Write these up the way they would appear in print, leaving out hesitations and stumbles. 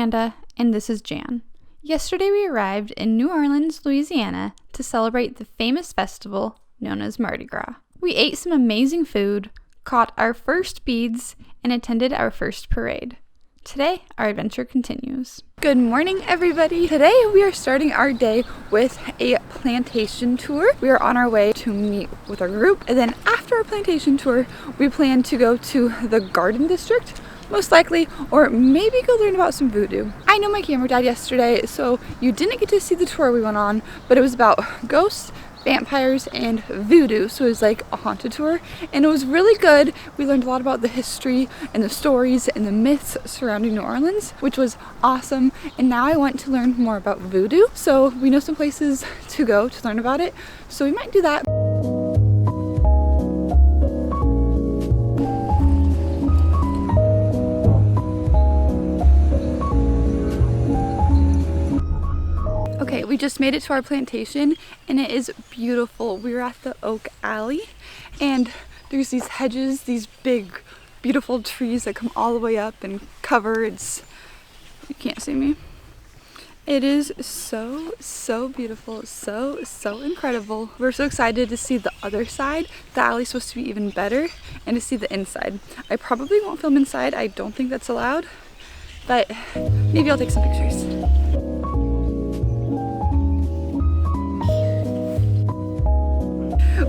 Miranda, and this is Jan. Yesterday we arrived in New Orleans, Louisiana to celebrate the famous festival known as Mardi Gras. We ate some amazing food, caught our first beads, and attended our first parade. Today, our adventure continues. Good morning, everybody. Today, we are starting our day with a plantation tour. We are on our way to meet with our group, and then after our plantation tour, we plan to go to the garden district, most likely, or maybe go learn about some voodoo. I know my camera died yesterday, so you didn't get to see the tour we went on, but it was about ghosts, vampires, and voodoo, so it was like a haunted tour, and it was really good. We learned a lot about the history and the stories and the myths surrounding New Orleans, which was awesome. And now I want to learn more about voodoo, so we know some places to go to learn about it, so we might do that. Okay, we just made it to our plantation and it is beautiful. We were at the Oak Alley and there's these hedges, these big, beautiful trees that come all the way up and cover. You can't see me. It is so beautiful, so incredible. We're so excited to see the other side. The alley's supposed to be even better, and to see the inside. I probably won't film inside. I don't think that's allowed, but maybe I'll take some pictures.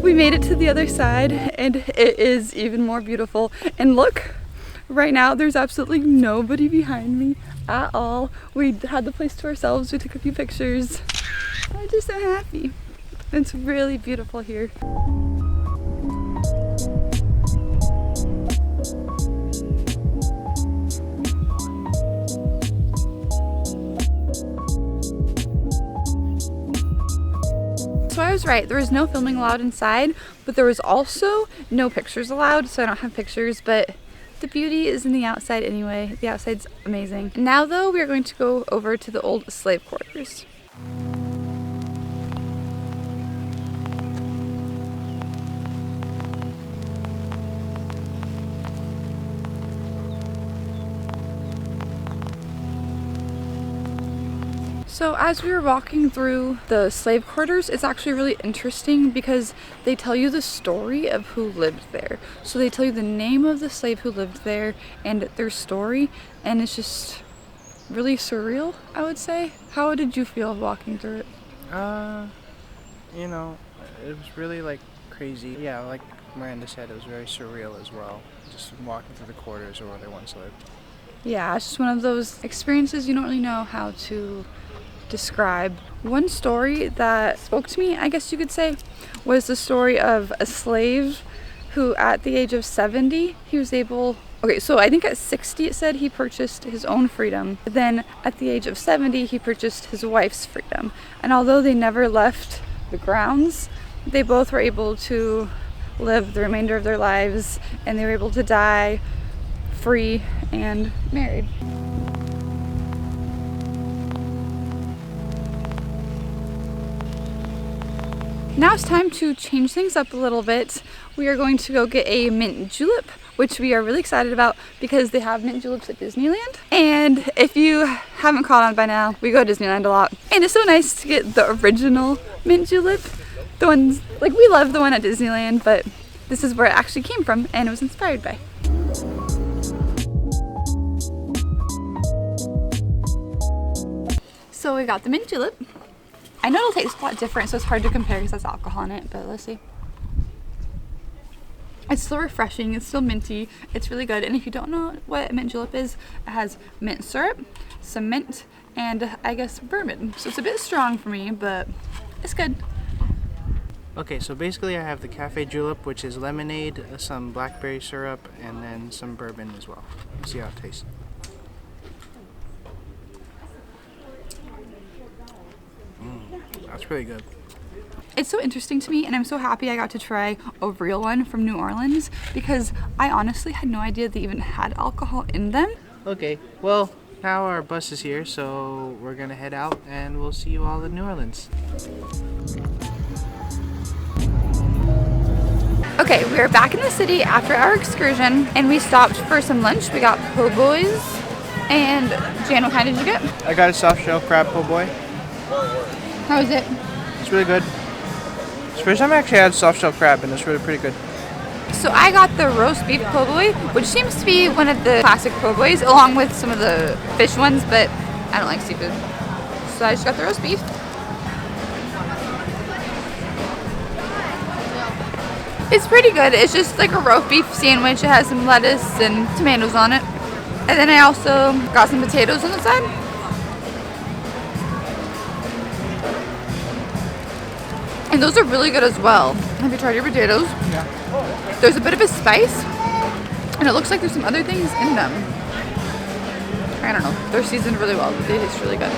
We made it to the other side and it is even more beautiful. And look, right now there's absolutely nobody behind me at all. We had the place to ourselves. We took a few pictures. I'm just so happy. It's really beautiful here. So I was right, there was no filming allowed inside, but there was also no pictures allowed, so I don't have pictures, but the beauty is in the outside anyway. The outside's amazing. Now though, we are going to go over to the old slave quarters. So as we were walking through the slave quarters, it's actually really interesting because they tell you the story of who lived there. So they tell you the name of the slave who lived there and their story, and it's just really surreal, I would say. How did you feel walking through it? You know, it was really like crazy. Yeah, like Miranda said, it was very surreal as well. Just walking through the quarters or where they once lived. Yeah, it's just one of those experiences you don't really know how to describe. One story that spoke to me, I guess you could say, was the story of a slave who at the age of 70, he was able, okay, so I think at 60 it said he purchased his own freedom. Then at the age of 70, he purchased his wife's freedom. And although they never left the grounds, they both were able to live the remainder of their lives, and they were able to die free and married. Now it's time to change things up a little bit. We are going to go get a mint julep, which we are really excited about because they have mint juleps at Disneyland. And if you haven't caught on by now, we go to Disneyland a lot. And it's so nice to get the original mint julep. The ones, like, we love the one at Disneyland, but this is where it actually came from and it was inspired by. So we got the mint julep. I know it'll taste a lot different, so it's hard to compare because there's alcohol in it, but let's see. It's still refreshing, it's still minty, it's really good. And if you don't know what mint julep is, it has mint syrup, some mint, and I guess bourbon. So it's a bit strong for me, but it's good. Okay, so basically I have the cafe julep, which is lemonade, some blackberry syrup, and then some bourbon as well. Let's see how it tastes. That's pretty good. It's so interesting to me, and I'm so happy I got to try a real one from New Orleans because I honestly had no idea they even had alcohol in them. Okay, well, now our bus is here, so we're gonna head out and we'll see you all in New Orleans. Okay, we are back in the city after our excursion and we stopped for some lunch. We got PoBoys And Jan, what kind did you get? I got a soft shell crab po' boy. How is it? It's really good. It's the first time I actually had soft shell crab, and it's really pretty good. So I got the roast beef po' boy, which seems to be one of the classic po' boys, along with some of the fish ones, but I don't like seafood. So I just got the roast beef. It's pretty good. It's just like a roast beef sandwich. It has some lettuce and tomatoes on it. And then I also got some potatoes on the side. And those are really good as well. Have you tried your potatoes? Yeah. There's a bit of a spice, and it looks like there's some other things in them. I don't know. They're seasoned really well. They taste really good.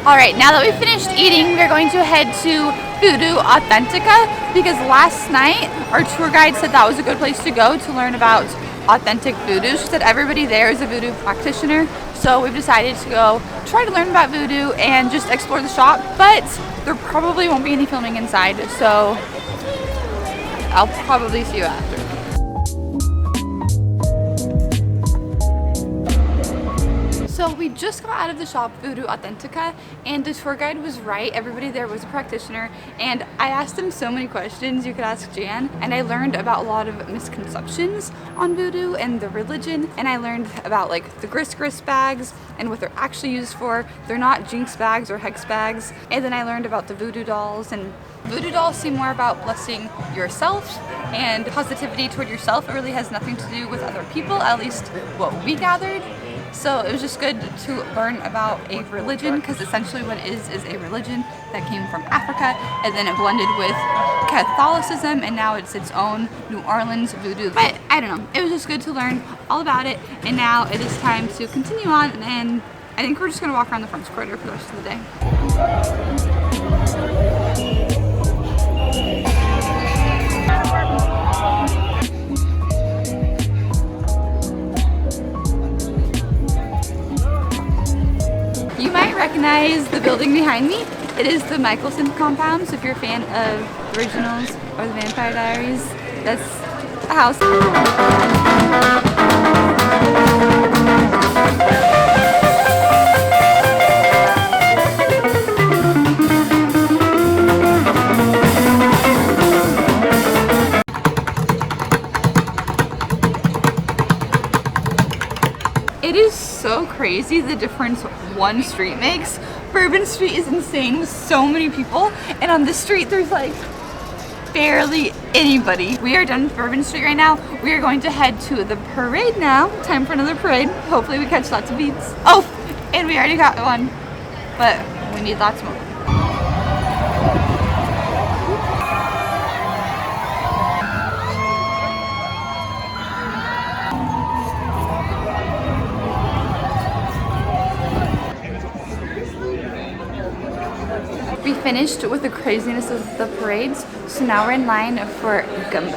Alright, now that we've finished eating, we're going to head to Voodoo Authentica because last night our tour guide said that was a good place to go to learn about authentic voodoo. She said everybody there is a voodoo practitioner, so we've decided to go try to learn about voodoo and just explore the shop, but there probably won't be any filming inside, so I'll probably see you after. So we just got out of the shop, Voodoo Authentica, and the tour guide was right. Everybody there was a practitioner, and I asked them so many questions. You could ask Jan, and I learned about a lot of misconceptions on voodoo and the religion, and I learned about like the grist bags and what they're actually used for. They're not jinx bags or hex bags. And then I learned about the voodoo dolls, and voodoo dolls seem more about blessing yourself and positivity toward yourself. It really has nothing to do with other people, at least what we gathered. So it was just good to learn about a religion, because essentially what it is a religion that came from Africa, and then it blended with Catholicism, and now it's its own New Orleans voodoo. But I don't know, it was just good to learn all about it, and now it is time to continue on, and I think we're just going to walk around the French Quarter for the rest of the day. You might recognize the building behind me. It is the Michelson compound, so if you're a fan of the originals or the Vampire Diaries, that's a house. It is so crazy the difference one street makes. Bourbon Street is insane with so many people, and on this street there's like barely anybody. We are done with Bourbon Street right now. We are going to head to the parade now. Time for another parade. Hopefully we catch lots of beats. Oh, and we already got one, but we need lots more. We finished with the craziness of the parades, so now we're in line for Gumbo.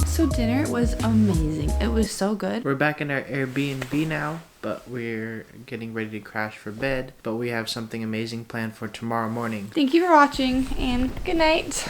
So dinner was amazing. It was so good. We're back in our Airbnb now, but we're getting ready to crash for bed. But we have something amazing planned for tomorrow morning. Thank you for watching, and good night.